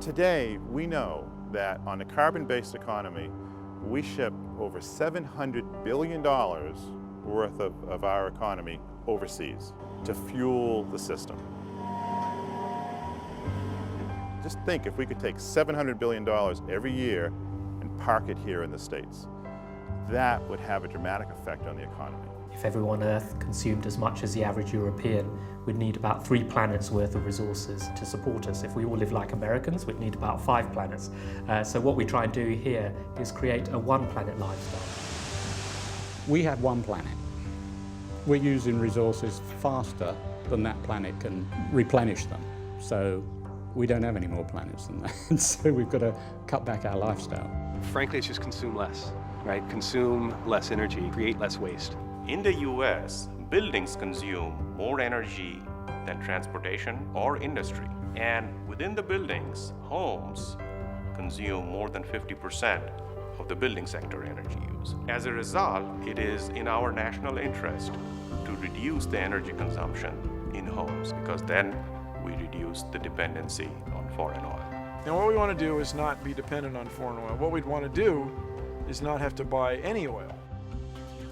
Today, we know that on a carbon-based economy, we ship over $700 billion worth of our economy overseas to fuel the system. Just think if we could take $700 billion every year and park it here in the States. That would have a dramatic effect on the economy. If everyone on Earth consumed as much as the average European, we'd need about 3 planets worth of resources to support us. If we all live like Americans, we'd need about 5 planets. So what we try and do here is create a one-planet lifestyle. We have one planet. We're using resources faster than that planet can replenish them. So we don't have any more planets than that. So we've got to cut back our lifestyle. Frankly, it's just consume less, right? Consume less energy, create less waste. In the US, buildings consume more energy than transportation or industry. And within the buildings, homes consume more than 50% of the building sector energy use. As a result, it is in our national interest to reduce the energy consumption in homes, because then we reduce the dependency on foreign oil. Now what we want to do is not be dependent on foreign oil. What we'd want to do is not have to buy any oil.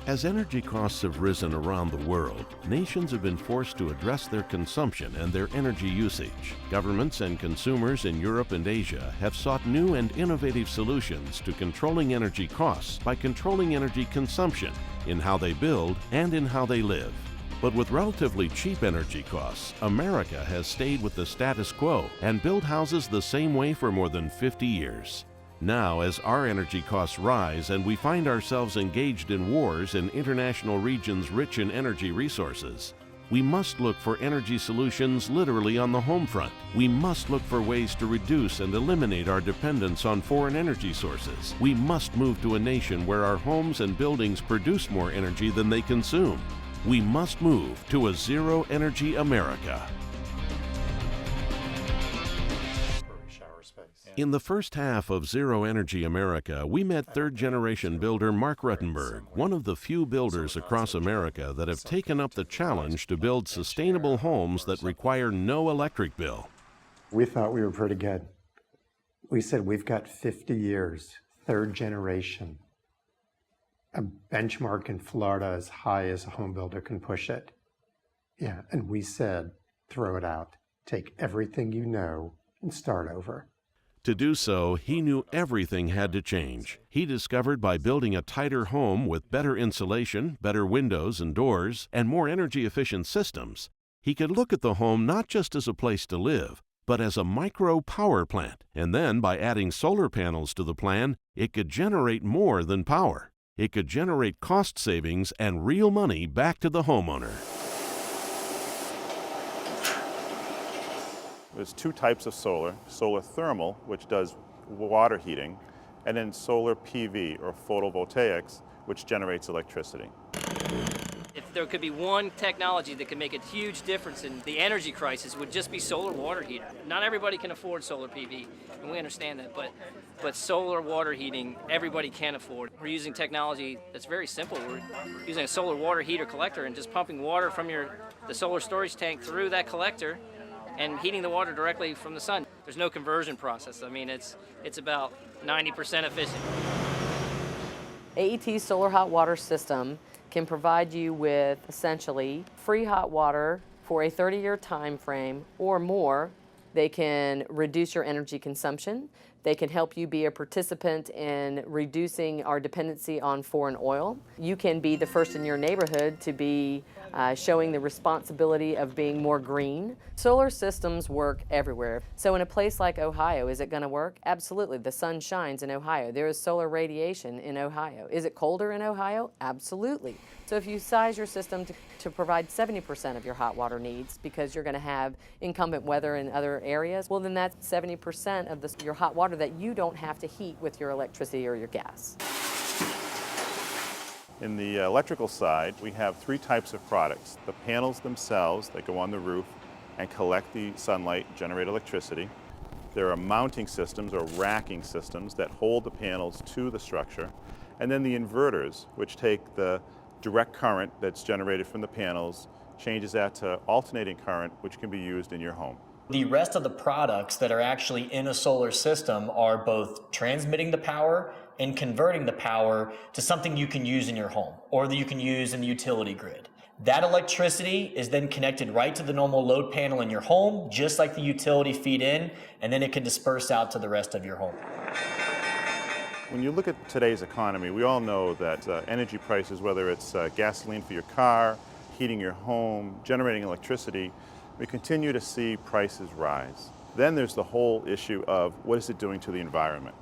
As energy costs have risen around the world, nations have been forced to address their consumption and their energy usage. Governments and consumers in Europe and Asia have sought new and innovative solutions to controlling energy costs by controlling energy consumption in how they build and in how they live. But with relatively cheap energy costs, America has stayed with the status quo and built houses the same way for more than 50 years. Now, as our energy costs rise and we find ourselves engaged in wars in international regions rich in energy resources, we must look for energy solutions literally on the home front. We must look for ways to reduce and eliminate our dependence on foreign energy sources. We must move to a nation where our homes and buildings produce more energy than they consume. We must move to a zero-energy America. In the first half of Zero Energy America, we met third-generation builder Mark Ruttenberg, one of the few builders across America that have taken up the challenge to build sustainable homes that require no electric bill. We thought we were pretty good. We said we've got 50 years, third generation. A benchmark in Florida as high as a home builder can push it. Yeah, and we said, throw it out. Take everything you know and start over. To do so, he knew everything had to change. He discovered by building a tighter home with better insulation, better windows and doors, and more energy-efficient systems, he could look at the home not just as a place to live, but as a micro power plant. And then, by adding solar panels to the plan, it could generate more than power. It could generate cost savings and real money back to the homeowner. There's 2 types of solar: solar thermal, which does water heating, and then solar PV, or photovoltaics, which generates electricity. If there could be one technology that could make a huge difference in the energy crisis, it would just be solar water heater. Not everybody can afford solar PV, and we understand that, but solar water heating, everybody can afford. We're using technology that's very simple. We're using a solar water heater collector and just pumping water from the solar storage tank through that collector and heating the water directly from the sun. There's no conversion process. I mean, it's about 90% efficient. AET's solar hot water system can provide you with essentially free hot water for a 30-year time frame or more. They can reduce your energy consumption. They can help you be a participant in reducing our dependency on foreign oil. You can be the first in your neighborhood to be showing the responsibility of being more green. Solar systems work everywhere. So in a place like Ohio, is it going to work? Absolutely. The sun shines in Ohio. There is solar radiation in Ohio. Is it colder in Ohio? Absolutely. So if you size your system to provide 70% of your hot water needs because you're going to have incumbent weather in other areas, well then that's 70% of your hot water that you don't have to heat with your electricity or your gas. In the electrical side, we have 3 types of products: the panels themselves that go on the roof and collect the sunlight, generate electricity. There are mounting systems or racking systems that hold the panels to the structure. And then the inverters, which take the direct current that's generated from the panels, changes that to alternating current, which can be used in your home. The rest of the products that are actually in a solar system are both transmitting the power and converting the power to something you can use in your home or that you can use in the utility grid. That electricity is then connected right to the normal load panel in your home, just like the utility feed in, and then it can disperse out to the rest of your home. When you look at today's economy, we all know that energy prices, whether it's gasoline for your car, heating your home, generating electricity, we continue to see prices rise. Then there's the whole issue of what is it doing to the environment?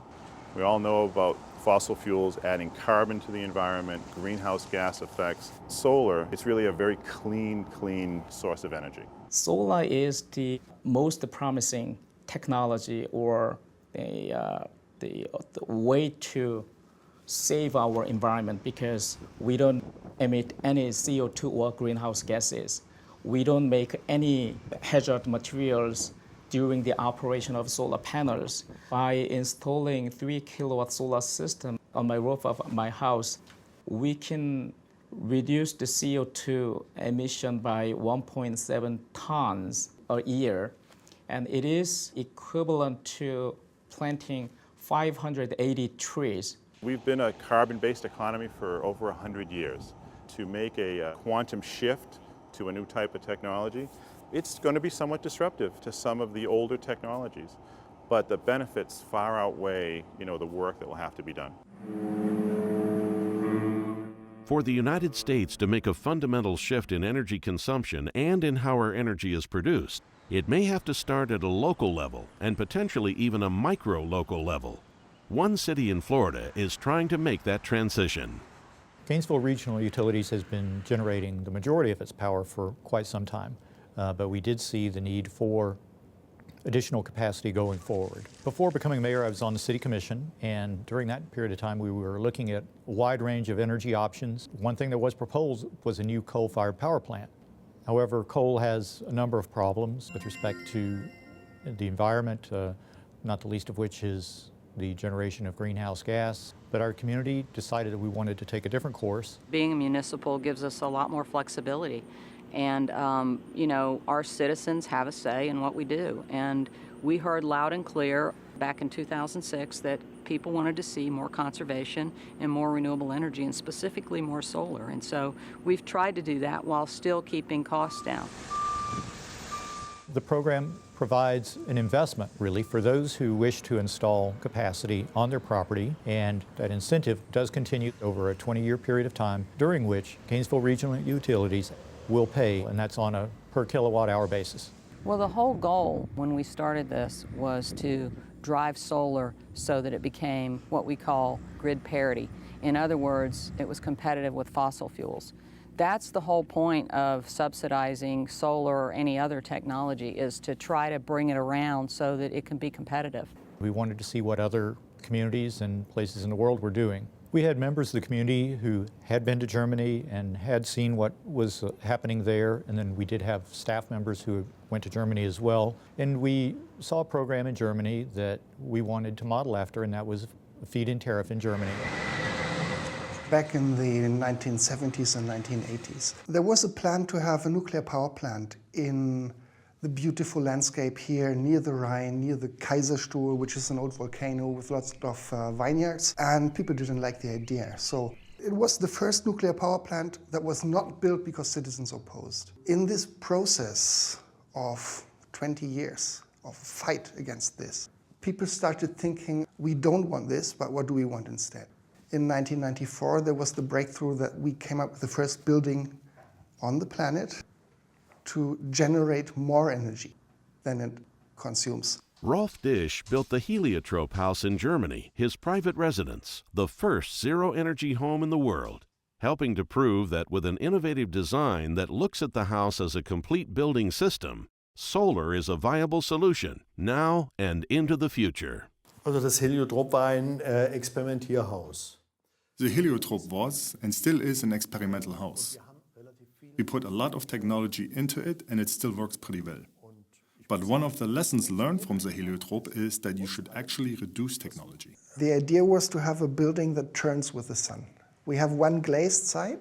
We all know about fossil fuels adding carbon to the environment, greenhouse gas effects. Solar, it's really a very clean source of energy. Solar is the most promising technology or the way to save our environment because we don't emit any CO2 or greenhouse gases. We don't make any hazard materials during the operation of solar panels. By installing 3 kilowatt solar system on my roof of my house, we can reduce the CO2 emission by 1.7 tons a year, and it is equivalent to planting 580 trees. We've been a carbon-based economy for over 100 years. To make a quantum shift to a new type of technology, it's going to be somewhat disruptive to some of the older technologies, but the benefits far outweigh, the work that will have to be done. For the United States to make a fundamental shift in energy consumption and in how our energy is produced, it may have to start at a local level and potentially even a micro-local level. One city in Florida is trying to make that transition. Gainesville Regional Utilities has been generating the majority of its power for quite some time, but we did see the need for additional capacity going forward. Before becoming mayor, I was on the city commission, and during that period of time we were looking at a wide range of energy options. One thing that was proposed was a new coal-fired power plant. However, coal has a number of problems with respect to the environment, not the least of which is the generation of greenhouse gas. But our community decided that we wanted to take a different course. Being a municipal gives us a lot more flexibility. And, our citizens have a say in what we do. And we heard loud and clear back in 2006 that people wanted to see more conservation and more renewable energy, and specifically more solar. And so we've tried to do that while still keeping costs down. The program provides an investment, really, for those who wish to install capacity on their property, and that incentive does continue over a 20-year period of time, during which Gainesville Regional Utilities will pay, and that's on a per kilowatt hour basis. Well, the whole goal when we started this was to drive solar so that it became what we call grid parity. In other words, it was competitive with fossil fuels. That's the whole point of subsidizing solar or any other technology, is to try to bring it around so that it can be competitive. We wanted to see what other communities and places in the world were doing. We had members of the community who had been to Germany and had seen what was happening there, and then we did have staff members who went to Germany as well. And we saw a program in Germany that we wanted to model after, and that was a feed-in tariff in Germany. Back in the 1970s and 1980s, there was a plan to have a nuclear power plant in the beautiful landscape here near the Rhine, near the Kaiserstuhl, which is an old volcano with lots of vineyards, and people didn't like the idea. So it was the first nuclear power plant that was not built because citizens opposed. In this process of 20 years of fight against this, people started thinking, we don't want this, but what do we want instead? In 1994, there was the breakthrough that we came up with the first building on the planet to generate more energy than it consumes. Rolf Disch built the Heliotrope house in Germany, his private residence, the first zero-energy home in the world, helping to prove that with an innovative design that looks at the house as a complete building system, solar is a viable solution now and into the future. Also das Heliotrop war ein Experimentierhaus. The Heliotrope was and still is an experimental house. We put a lot of technology into it and it still works pretty well. But one of the lessons learned from the Heliotrope is that you should actually reduce technology. The idea was to have a building that turns with the sun. We have one glazed side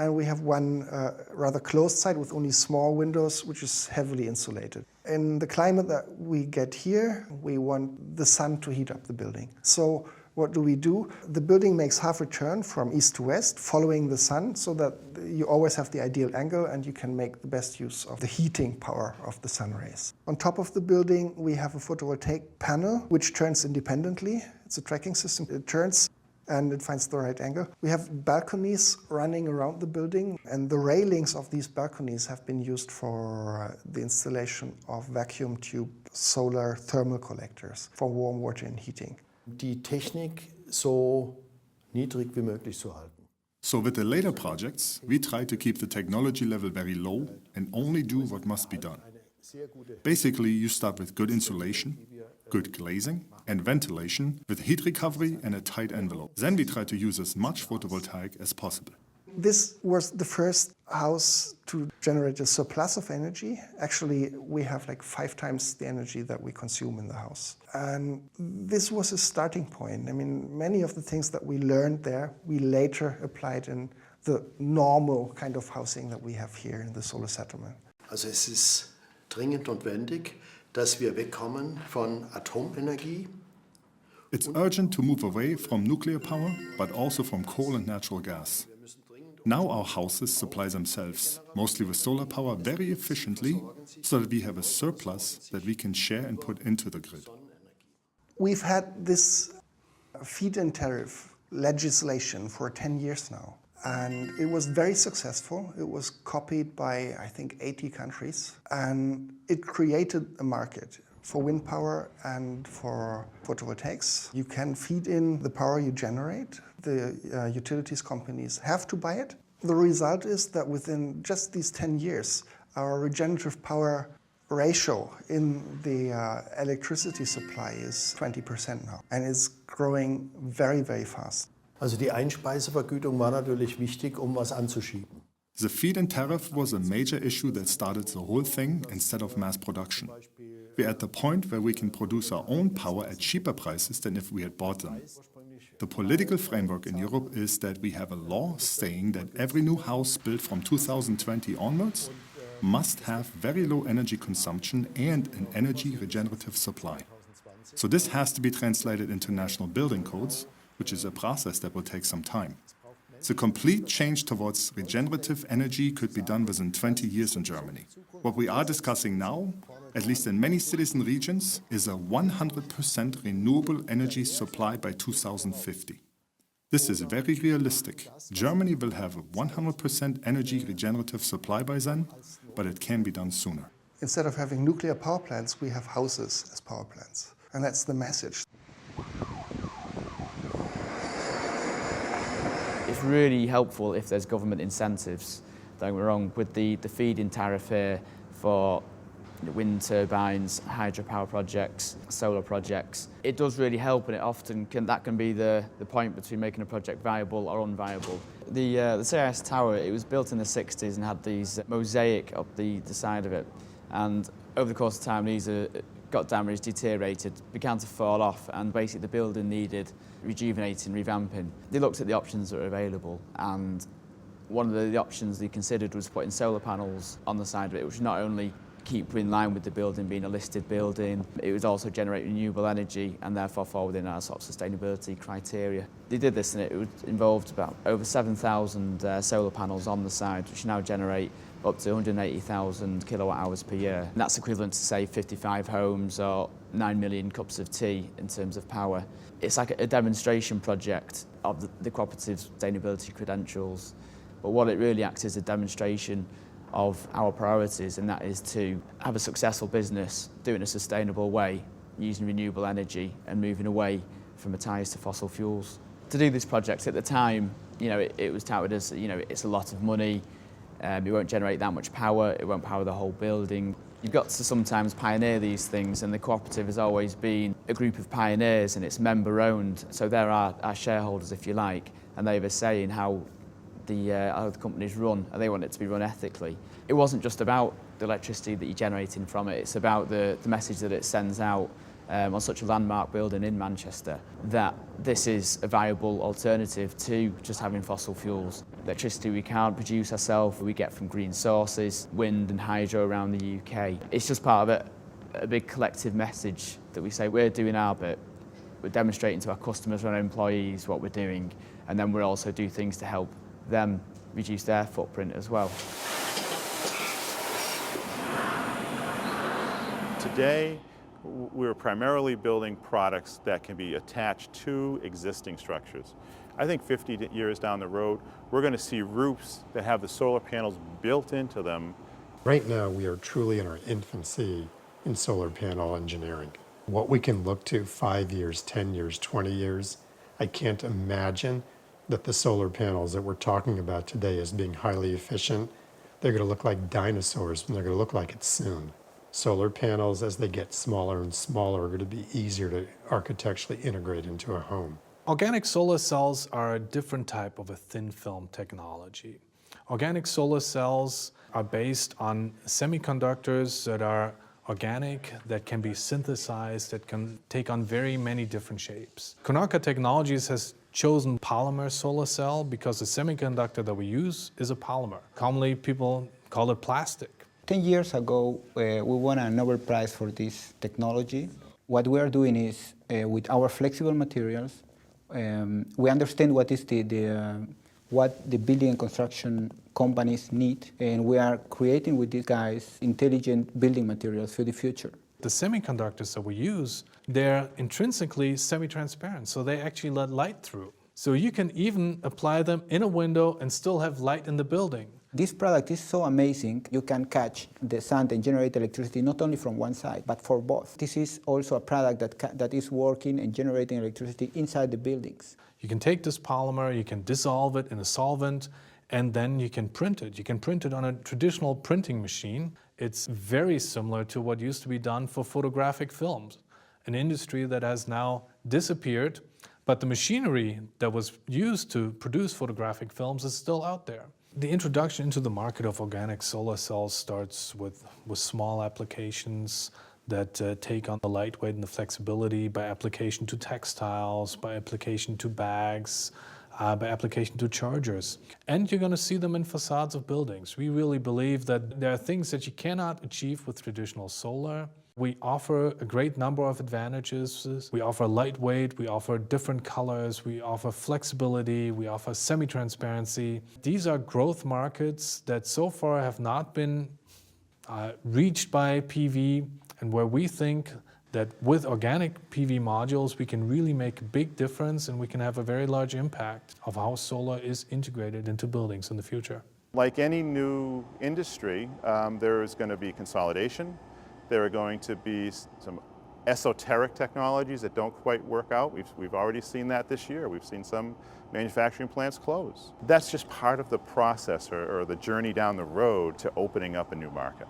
and we have one rather closed side with only small windows, which is heavily insulated. In the climate that we get here, we want the sun to heat up the building. So what do? The building makes half a turn from east to west, following the sun, so that you always have the ideal angle and you can make the best use of the heating power of the sun rays. On top of the building, we have a photovoltaic panel, which turns independently. It's a tracking system. It turns and it finds the right angle. We have balconies running around the building, and the railings of these balconies have been used for the installation of vacuum tube solar thermal collectors for warm water and heating. Die Technik so niedrig wie möglich zu halten. So with the later projects, we try to keep the technology level very low and only do what must be done. Basically, you start with good insulation, good glazing, and ventilation with heat recovery and a tight envelope. Then we try to use as much photovoltaic as possible. This was the first house to generate a surplus of energy. Actually, we have like 5 times the energy that we consume in the house. And this was a starting point. I mean, many of the things that we learned there, we later applied in the normal kind of housing that we have here in the solar settlement. Also es ist dringend notwendig, dass wir wegkommen von Atomenergie. It's urgent to move away from nuclear power, but also from coal and natural gas. Now our houses supply themselves, mostly with solar power, very efficiently, so that we have a surplus that we can share and put into the grid. We've had this feed-in tariff legislation for 10 years now, and it was very successful. It was copied by, I think, 80 countries, and it created a market for wind power and for photovoltaics. You can feed in the power you generate. The utilities companies have to buy it. The result is that within just these 10 years, our regenerative power ratio in the electricity supply is 20% now, and is growing very, very fast. Also die Einspeisevergütung war natürlich wichtig, was anzuschieben. The feed-in tariff was a major issue that started the whole thing instead of mass production. We're at the point where we can produce our own power at cheaper prices than if we had bought them. The political framework in Europe is that we have a law saying that every new house built from 2020 onwards must have very low energy consumption and an energy regenerative supply. So this has to be translated into national building codes, which is a process that will take some time. The complete change towards regenerative energy could be done within 20 years in Germany. What we are discussing now, at least in many cities and regions, is a 100% renewable energy supply by 2050. This is very realistic. Germany will have a 100% energy regenerative supply by then, but it can be done sooner. Instead of having nuclear power plants, we have houses as power plants. And that's the message. It's really helpful if there's government incentives. Don't get me wrong, with the feed-in tariff here for wind turbines, hydropower projects, solar projects, it does really help, and it often can be the point between making a project viable or unviable. The CIS tower, it was built in the 60s and had these mosaic up the side of it, and over the course of time these got damaged, deteriorated, began to fall off, and basically the building needed rejuvenating, revamping. They looked at the options that were available, and one of the options they considered was putting solar panels on the side of it, which not only keep in line with the building being a listed building, it would also generate renewable energy and therefore fall within our sort of sustainability criteria. They did this, and it involved about over 7,000 solar panels on the side, which now generate up to 180,000 kilowatt hours per year. And that's equivalent to, say, 55 homes or 9 million cups of tea in terms of power. It's like a demonstration project of the cooperative sustainability credentials, but what it really acts as a demonstration of our priorities, and that is to have a successful business, do it in a sustainable way, using renewable energy and moving away from the ties to fossil fuels. To do this project at the time, it was touted as, it's a lot of money, it won't generate that much power, it won't power the whole building. You've got to sometimes pioneer these things, and the cooperative has always been a group of pioneers, and it's member-owned, so they're our shareholders, if you like, and they have a say in how the companies run, and they want it to be run ethically. It wasn't just about the electricity that you're generating from it, it's about the message that it sends out on such a landmark building in Manchester that this is a viable alternative to just having fossil fuels. Electricity we can't produce ourselves, we get from green sources, wind and hydro around the UK. It's just part of a big collective message that we say we're doing our bit, we're demonstrating to our customers and our employees what we're doing, and then we'll also do things to help them reduce their footprint as well. Today, we're primarily building products that can be attached to existing structures. I think 50 years down the road, we're going to see roofs that have the solar panels built into them. Right now, we are truly in our infancy in solar panel engineering. What we can look to 5 years, 10 years, 20 years, I can't imagine that the solar panels that we're talking about today as being highly efficient, they're going to look like dinosaurs, and they're going to look like it soon. Solar panels, as they get smaller and smaller, are going to be easier to architecturally integrate into a home. Organic solar cells are a different type of a thin film technology. Organic solar cells are based on semiconductors that are organic, that can be synthesized, that can take on very many different shapes. Konarka Technologies has chosen polymer solar cell because the semiconductor that we use is a polymer. Commonly, people call it plastic. 10 years ago, we won a Nobel Prize for this technology. What we are doing is, with our flexible materials, we understand what is what the building and construction companies need, and we are creating with these guys intelligent building materials for the future. The semiconductors that we use, they're intrinsically semi-transparent, so they actually let light through. So you can even apply them in a window and still have light in the building. This product is so amazing. You can catch the sun and generate electricity not only from one side, but for both. This is also a product that is working and generating electricity inside the buildings. You can take this polymer, you can dissolve it in a solvent, and then you can print it. You can print it on a traditional printing machine. It's very similar to what used to be done for photographic films, an industry that has now disappeared, but the machinery that was used to produce photographic films is still out there. The introduction into the market of organic solar cells starts with small applications that take on the lightweight and the flexibility by application to textiles, by application to bags, by application to chargers. And you're going to see them in facades of buildings. We really believe that there are things that you cannot achieve with traditional solar. We offer a great number of advantages. We offer lightweight, we offer different colors, we offer flexibility, we offer semi-transparency. These are growth markets that so far have not been reached by PV, and where we think that with organic PV modules we can really make a big difference and we can have a very large impact of how solar is integrated into buildings in the future. Like any new industry, there is going to be consolidation. There are going to be some esoteric technologies that don't quite work out. We've already seen that this year. We've seen some manufacturing plants close. That's just part of the process or the journey down the road to opening up a new market.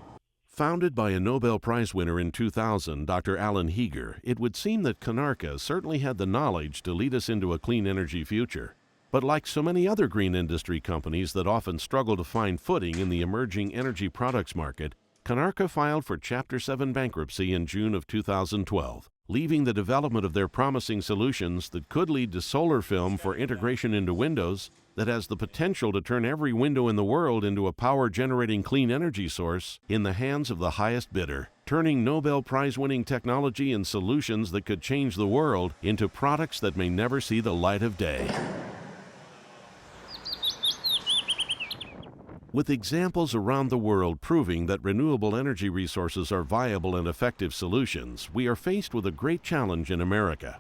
Founded by a Nobel Prize winner in 2000, Dr. Alan Heeger, it would seem that Konarka certainly had the knowledge to lead us into a clean energy future. But like so many other green industry companies that often struggle to find footing in the emerging energy products market, Konarka filed for Chapter 7 bankruptcy in June of 2012, leaving the development of their promising solutions that could lead to solar film for integration into windows that has the potential to turn every window in the world into a power-generating clean energy source in the hands of the highest bidder, turning Nobel Prize-winning technology and solutions that could change the world into products that may never see the light of day. With examples around the world proving that renewable energy resources are viable and effective solutions, we are faced with a great challenge in America.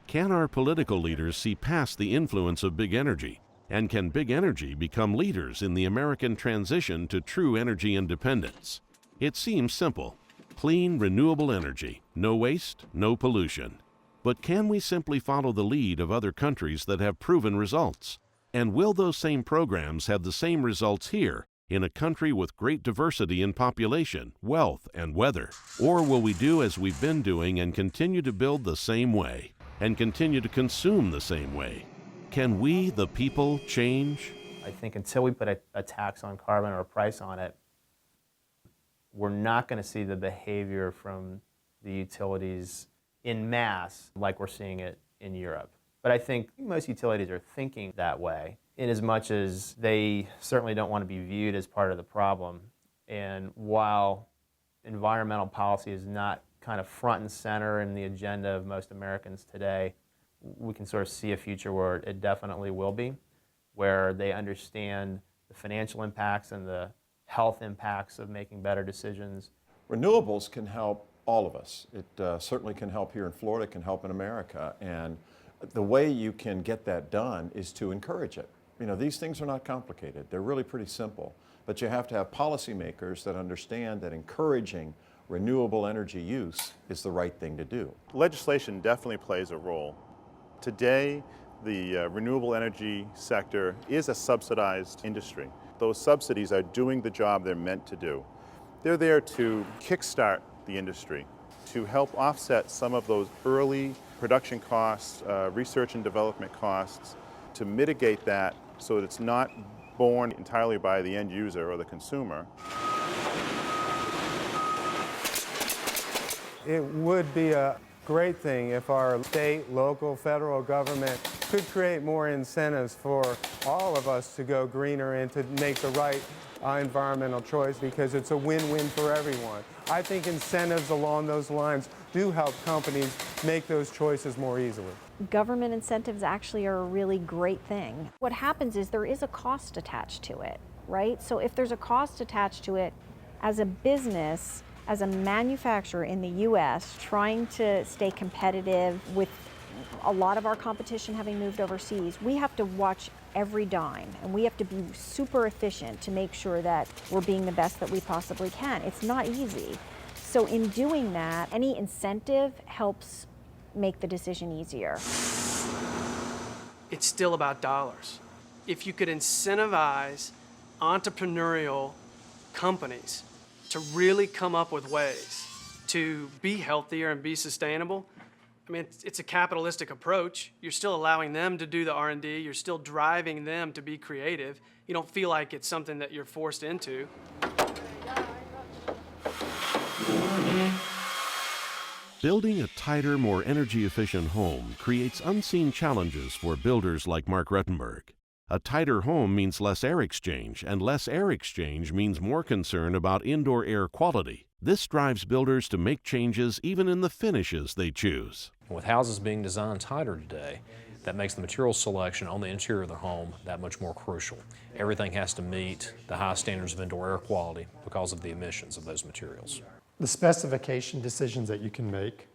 Can our political leaders see past the influence of big energy? And can big energy become leaders in the American transition to true energy independence? It seems simple. Clean, renewable energy, no waste, no pollution. But can we simply follow the lead of other countries that have proven results? And will those same programs have the same results here in a country with great diversity in population, wealth, and weather? Or will we do as we've been doing and continue to build the same way and continue to consume the same way? Can we, the people, change? I think until we put a tax on carbon or a price on it, we're not going to see the behavior from the utilities in mass like we're seeing it in Europe. But I think most utilities are thinking that way, in as much as they certainly don't want to be viewed as part of the problem. And while environmental policy is not kind of front and center in the agenda of most Americans today, we can sort of see a future where it definitely will be, where they understand the financial impacts and the health impacts of making better decisions. Renewables can help all of us. It certainly can help here in Florida, it can help in America, and the way you can get that done is to encourage it. You know, these things are not complicated. They're really pretty simple, but you have to have policymakers that understand that encouraging renewable energy use is the right thing to do. Legislation definitely plays a role. Today, the renewable energy sector is a subsidized industry. Those subsidies are doing the job they're meant to do. They're there to kickstart the industry, to help offset some of those early production costs, research and development costs, to mitigate that so that it's not borne entirely by the end user or the consumer. It would be a great thing if our state, local, federal government could create more incentives for all of us to go greener and to make the right environmental choice, because it's a win-win for everyone. I think incentives along those lines do help companies make those choices more easily. Government incentives actually are a really great thing. What happens is there is a cost attached to it, right? So if there's a cost attached to it, as a business, as a manufacturer in the US, trying to stay competitive with a lot of our competition having moved overseas, we have to watch every dime, and we have to be super efficient to make sure that we're being the best that we possibly can. It's not easy. So in doing that, any incentive helps make the decision easier. It's still about dollars. If you could incentivize entrepreneurial companies to really come up with ways to be healthier and be sustainable, I mean, it's a capitalistic approach. You're still allowing them to do the R&D. You're still driving them to be creative. You don't feel like it's something that you're forced into. Building a tighter, more energy-efficient home creates unseen challenges for builders like Mark Ruttenberg. A tighter home means less air exchange, and less air exchange means more concern about indoor air quality. This drives builders to make changes even in the finishes they choose. With houses being designed tighter today, that makes the material selection on the interior of the home that much more crucial. Everything has to meet the high standards of indoor air quality because of the emissions of those materials. The specification decisions that you can make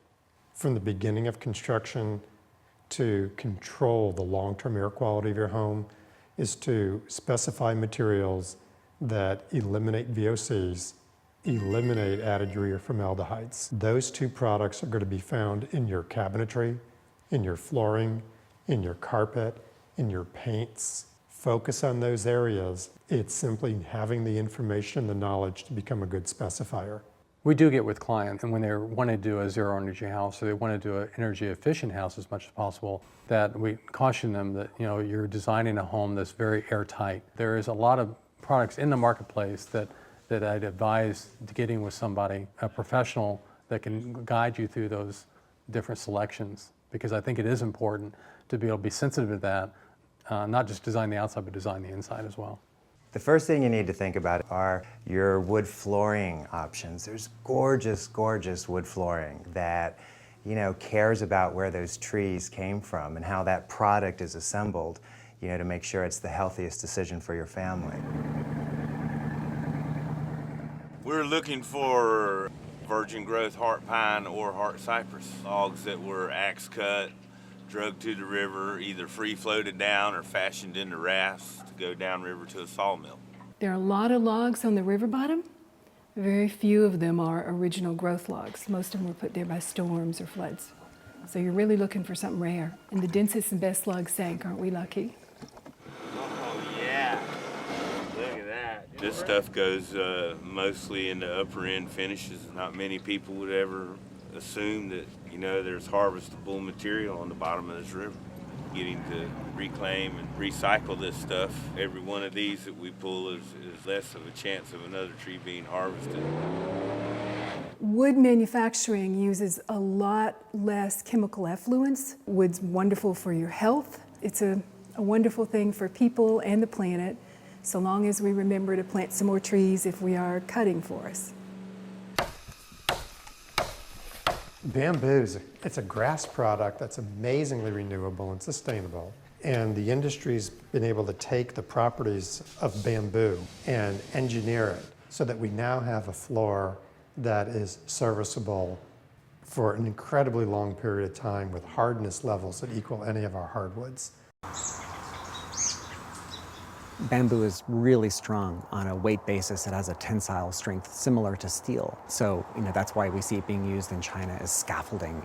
from the beginning of construction to control the long-term air quality of your home is to specify materials that eliminate VOCs, eliminate added urea formaldehydes. Those two products are going to be found in your cabinetry, in your flooring, in your carpet, in your paints. Focus on those areas. It's simply having the information, the knowledge to become a good specifier. We do get with clients, and when they want to do a zero energy house, or they want to do an energy efficient house as much as possible, that we caution them that, you know, you're designing a home that's very airtight. There is a lot of products in the marketplace that I'd advise getting with somebody, a professional that can guide you through those different selections, because I think it is important to be able to be sensitive to that, not just design the outside, but design the inside as well. The first thing you need to think about are your wood flooring options. There's gorgeous, gorgeous wood flooring that, you know, cares about where those trees came from and how that product is assembled, you know, to make sure it's the healthiest decision for your family. We're looking for virgin growth heart pine or heart cypress logs that were axe cut, drugged to the river, either free floated down or fashioned into rafts to go downriver to a sawmill. There are a lot of logs on the river bottom. Very few of them are original growth logs. Most of them were put there by storms or floods. So you're really looking for something rare. And the densest and best logs sank, aren't we lucky? Oh yeah, look at that. This stuff goes mostly into upper end finishes. Not many people would ever assume that, you know, there's harvestable material on the bottom of this river. Getting to reclaim and recycle this stuff, every one of these that we pull is less of a chance of another tree being harvested. Wood manufacturing uses a lot less chemical effluents. Wood's wonderful for your health. It's a wonderful thing for people and the planet, so long as we remember to plant some more trees if we are cutting forests. Bamboo, it's a grass product that's amazingly renewable and sustainable. And the industry's been able to take the properties of bamboo and engineer it so that we now have a floor that is serviceable for an incredibly long period of time with hardness levels that equal any of our hardwoods. Bamboo is really strong on a weight basis. It has a tensile strength similar to steel. So, that's why we see it being used in China as scaffolding.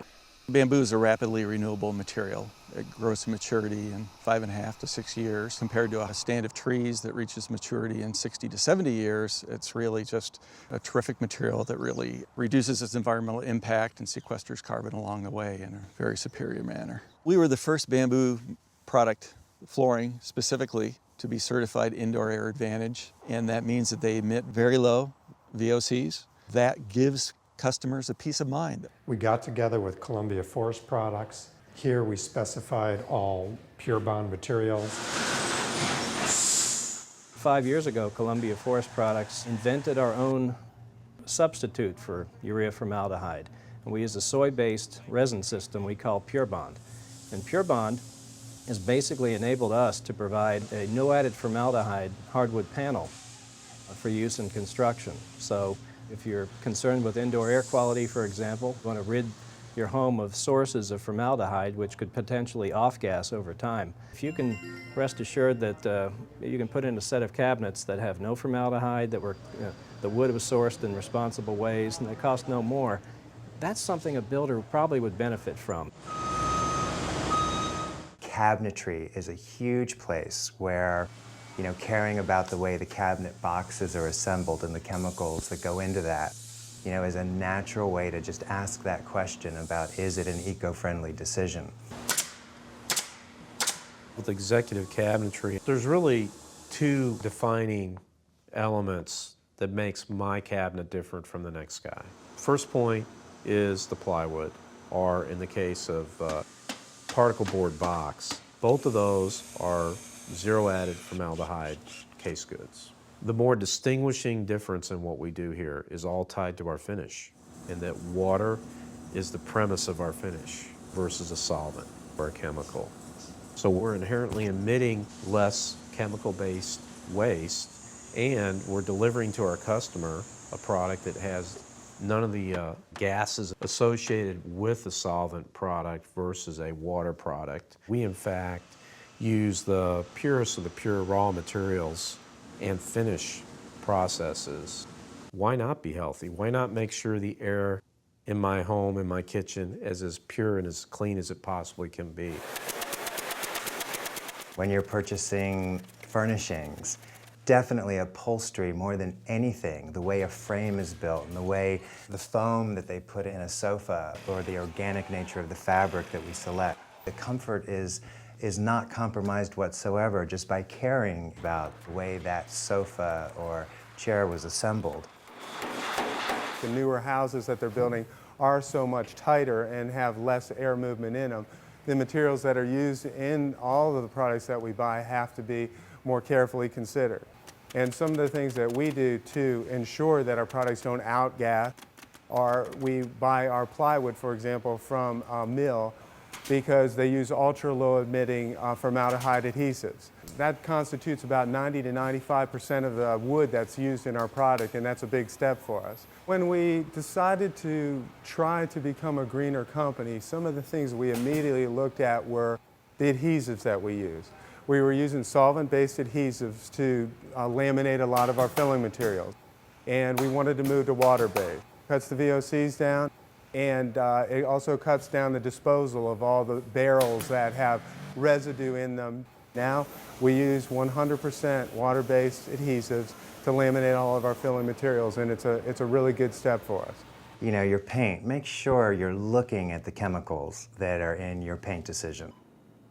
Bamboo is a rapidly renewable material. It grows to maturity in 5.5 to 6 years. Compared to a stand of trees that reaches maturity in 60 to 70 years, it's really just a terrific material that really reduces its environmental impact and sequesters carbon along the way in a very superior manner. We were the first bamboo product, flooring specifically, to be certified Indoor Air Advantage, and that means that they emit very low VOCs. That gives customers a peace of mind. We got together with Columbia Forest Products. Here we specified all Pure Bond materials. 5 years ago, Columbia Forest Products invented our own substitute for urea formaldehyde. And we use a soy-based resin system we call Pure Bond. And Pure Bond has basically enabled us to provide a no added formaldehyde hardwood panel for use in construction. So if you're concerned with indoor air quality, for example, you want to rid your home of sources of formaldehyde which could potentially off-gas over time. If you can rest assured that you can put in a set of cabinets that have no formaldehyde, that the wood was sourced in responsible ways, and they cost no more, that's something a builder probably would benefit from. Cabinetry is a huge place where, caring about the way the cabinet boxes are assembled and the chemicals that go into that, is a natural way to just ask that question about, is it an eco-friendly decision? With executive cabinetry, there's really two defining elements that makes my cabinet different from the next guy. First point is the plywood, or in the case of particle board box. Both of those are zero added formaldehyde case goods. The more distinguishing difference in what we do here is all tied to our finish, in that water is the premise of our finish versus a solvent or a chemical. So we're inherently emitting less chemical-based waste, and we're delivering to our customer a product that has none of the gases associated with the solvent product versus a water product. We, in fact, use the purest of the pure raw materials and finish processes. Why not be healthy? Why not make sure the air in my home, in my kitchen, is as pure and as clean as it possibly can be? When you're purchasing furnishings, definitely upholstery more than anything, the way a frame is built and the way the foam that they put in a sofa or the organic nature of the fabric that we select. The comfort is not compromised whatsoever just by caring about the way that sofa or chair was assembled. The newer houses that they're building are so much tighter and have less air movement in them. The materials that are used in all of the products that we buy have to be more carefully considered. And some of the things that we do to ensure that our products don't outgas are we buy our plywood, for example, from a mill because they use ultra-low emitting formaldehyde adhesives. That constitutes about 90 to 95% of the wood that's used in our product, and that's a big step for us. When we decided to try to become a greener company, some of the things we immediately looked at were the adhesives that we use. We were using solvent-based adhesives to laminate a lot of our filling materials, and we wanted to move to water-based. Cuts the VOCs down, and it also cuts down the disposal of all the barrels that have residue in them. Now we use 100% water-based adhesives to laminate all of our filling materials, and it's a really good step for us. Your paint, make sure you're looking at the chemicals that are in your paint decision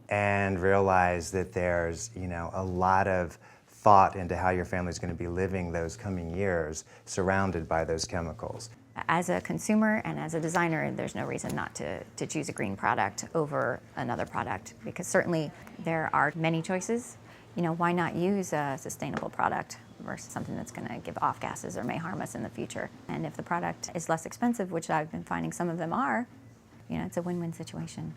and realize that there's, a lot of thought into how your family's going to be living those coming years surrounded by those chemicals. As a consumer and as a designer, there's no reason not to choose a green product over another product, because certainly there are many choices. Why not use a sustainable product versus something that's going to give off gases or may harm us in the future? And if the product is less expensive, which I've been finding some of them are, it's a win-win situation.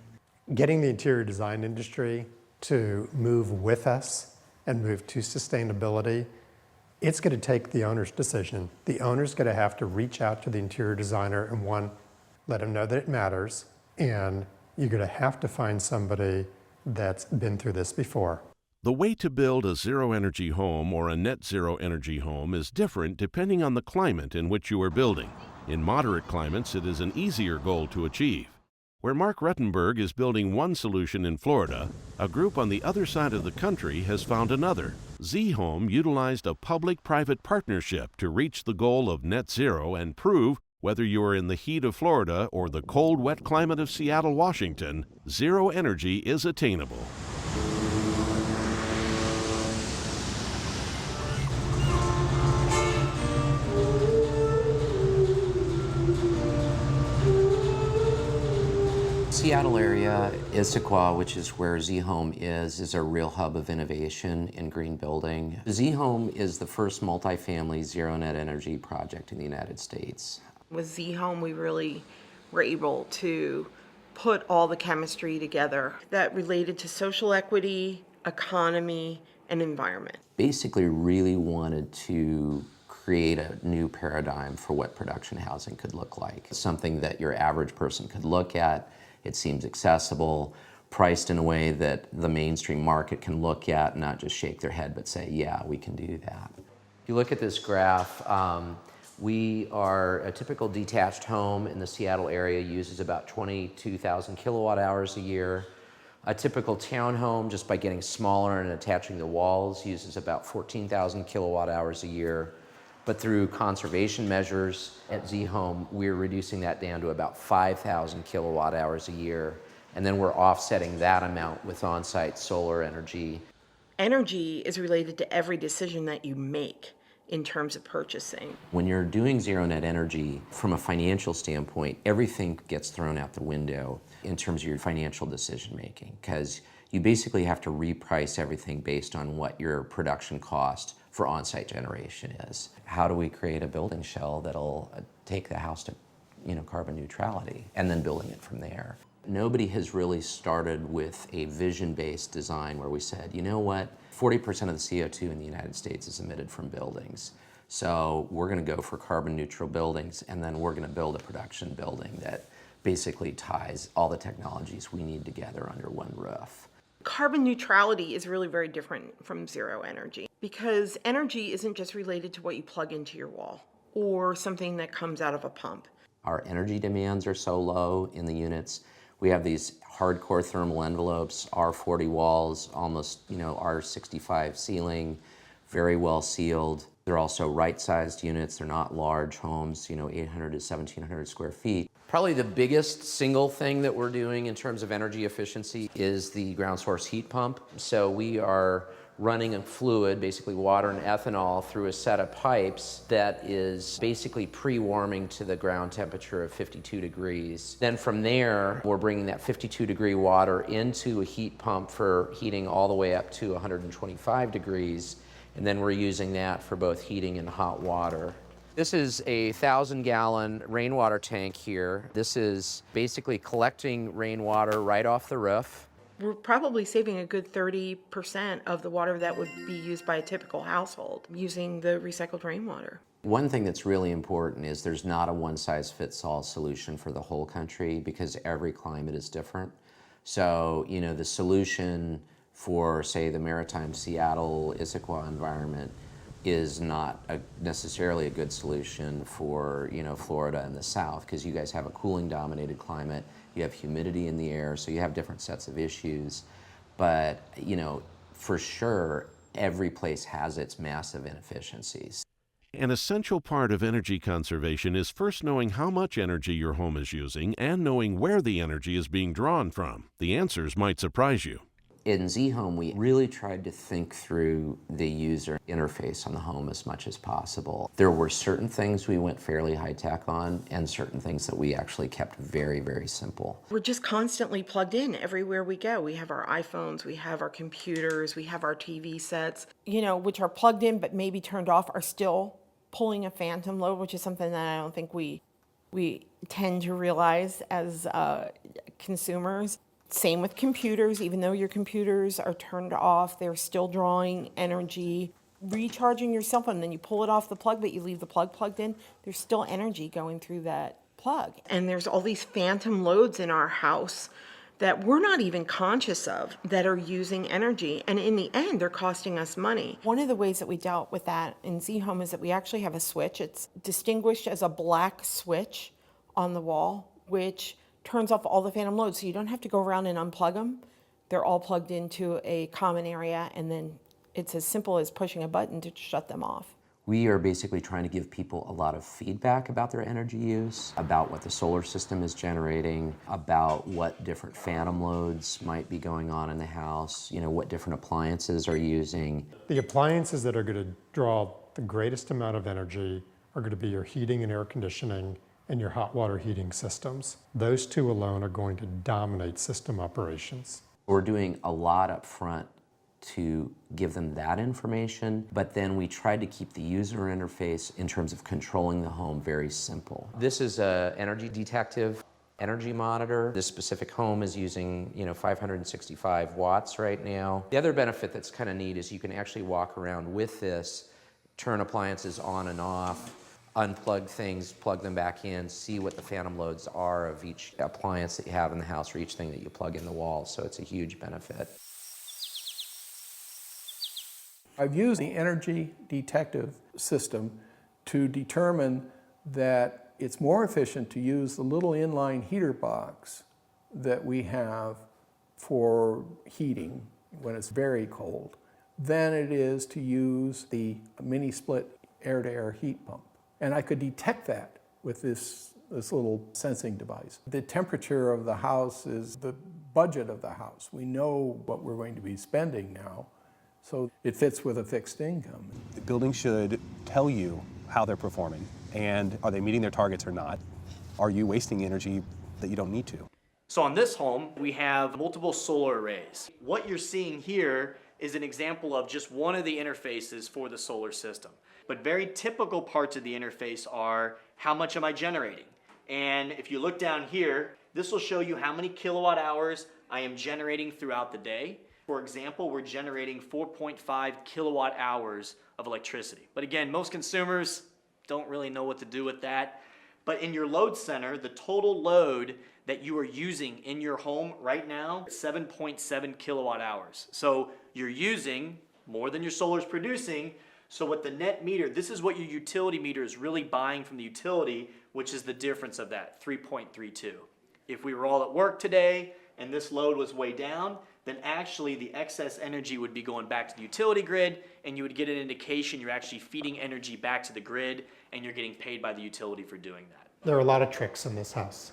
Getting the interior design industry to move with us and move to sustainability, it's going to take the owner's decision. The owner's going to have to reach out to the interior designer and, one, let them know that it matters, and you're going to have to find somebody that's been through this before. The way to build a zero-energy home or a net-zero energy home is different depending on the climate in which you are building. In moderate climates, it is an easier goal to achieve. Where Mark Rettenberg is building one solution in Florida, a group on the other side of the country has found another. Zome utilized a public-private partnership to reach the goal of net zero and prove whether you are in the heat of Florida or the cold, wet climate of Seattle, Washington, zero energy is attainable. Seattle area, Issaquah, which is where Zome is a real hub of innovation in green building. Zome is the first multifamily zero net energy project in the United States. With Zome, we really were able to put all the chemistry together that related to social equity, economy, and environment. Basically really wanted to create a new paradigm for what production housing could look like. Something that your average person could look at. It seems accessible, priced in a way that the mainstream market can look at, not just shake their head, but say, yeah, we can do that. If you look at this graph, we are a typical detached home in the Seattle area uses about 22,000 kilowatt hours a year. A typical townhome, just by getting smaller and attaching the walls, uses about 14,000 kilowatt hours a year. But through conservation measures at Zome, we're reducing that down to about 5,000 kilowatt hours a year. And then we're offsetting that amount with on-site solar energy. Energy is related to every decision that you make in terms of purchasing. When you're doing zero net energy, from a financial standpoint, everything gets thrown out the window in terms of your financial decision making, because you basically have to reprice everything based on what your production cost for on-site generation is. How do we create a building shell that'll take the house to, carbon neutrality, and then building it from there? Nobody has really started with a vision-based design where we said, you know what, 40% of the CO2 in the United States is emitted from buildings. So we're going to go for carbon neutral buildings, and then we're going to build a production building that basically ties all the technologies we need together under one roof. Carbon neutrality is really very different from zero energy, because energy isn't just related to what you plug into your wall or something that comes out of a pump. Our energy demands are so low in the units. We have these hardcore thermal envelopes, R40 walls, almost R65 ceiling, very well sealed. They're also right-sized units. They're not large homes, 800 to 1,700 square feet. Probably the biggest single thing that we're doing in terms of energy efficiency is the ground source heat pump. So we are running a fluid, basically water and ethanol, through a set of pipes that is basically pre-warming to the ground temperature of 52 degrees. Then from there, we're bringing that 52-degree water into a heat pump for heating all the way up to 125 degrees. And then we're using that for both heating and hot water. This is a 1,000-gallon rainwater tank here. This is basically collecting rainwater right off the roof. We're probably saving a good 30% of the water that would be used by a typical household using the recycled rainwater. One thing that's really important is there's not a one-size-fits-all solution for the whole country, because every climate is different. So, the solution for, say, the maritime Seattle, Issaquah environment is not necessarily a good solution for, Florida and the South, because you guys have a cooling-dominated climate. You have humidity in the air, so you have different sets of issues. But, for sure, every place has its massive inefficiencies. An essential part of energy conservation is first knowing how much energy your home is using and knowing where the energy is being drawn from. The answers might surprise you. In Zome, we really tried to think through the user interface on the home as much as possible. There were certain things we went fairly high-tech on and certain things that we actually kept very, very simple. We're just constantly plugged in everywhere we go. We have our iPhones, we have our computers, we have our TV sets, which are plugged in but maybe turned off, are still pulling a phantom load, which is something that I don't think we tend to realize as consumers. Same with computers. Even though your computers are turned off, they're still drawing energy. Recharging your cell phone, then you pull it off the plug, but you leave the plug plugged in, there's still energy going through that plug. And there's all these phantom loads in our house that we're not even conscious of that are using energy. And in the end, they're costing us money. One of the ways that we dealt with that in Zome is that we actually have a switch. It's distinguished as a black switch on the wall, which turns off all the phantom loads, so you don't have to go around and unplug them. They're all plugged into a common area, and then it's as simple as pushing a button to shut them off. We are basically trying to give people a lot of feedback about their energy use, about what the solar system is generating, about what different phantom loads might be going on in the house, what different appliances are using. The appliances that are going to draw the greatest amount of energy are going to be your heating and air conditioning and your hot water heating systems. Those two alone are going to dominate system operations. We're doing a lot up front to give them that information, but then we tried to keep the user interface in terms of controlling the home very simple. This is an energy detective energy monitor. This specific home is using 565 watts right now. The other benefit that's kind of neat is you can actually walk around with this, turn appliances on and off, unplug things, plug them back in, see what the phantom loads are of each appliance that you have in the house or each thing that you plug in the wall. So it's a huge benefit. I've used the energy detective system to determine that it's more efficient to use the little inline heater box that we have for heating when it's very cold than it is to use the mini split air-to-air heat pump. And I could detect that with this little sensing device. The temperature of the house is the budget of the house. We know what we're going to be spending now, so it fits with a fixed income. The building should tell you how they're performing and are they meeting their targets or not? Are you wasting energy that you don't need to? So on this home, we have multiple solar arrays. What you're seeing here is an example of just one of the interfaces for the solar system. But very typical parts of the interface are, how much am I generating? And if you look down here, this will show you how many kilowatt hours I am generating throughout the day. For example, we're generating 4.5 kilowatt hours of electricity. But again, most consumers don't really know what to do with that. But in your load center, the total load that you are using in your home right now is 7.7 kilowatt hours. So you're using more than your solar is producing. So what the net meter, this is what your utility meter is really buying from the utility, which is the difference of that, 3.32. If we were all at work today and this load was way down, then actually the excess energy would be going back to the utility grid, and you would get an indication you're actually feeding energy back to the grid, and you're getting paid by the utility for doing that. There are a lot of tricks in this house.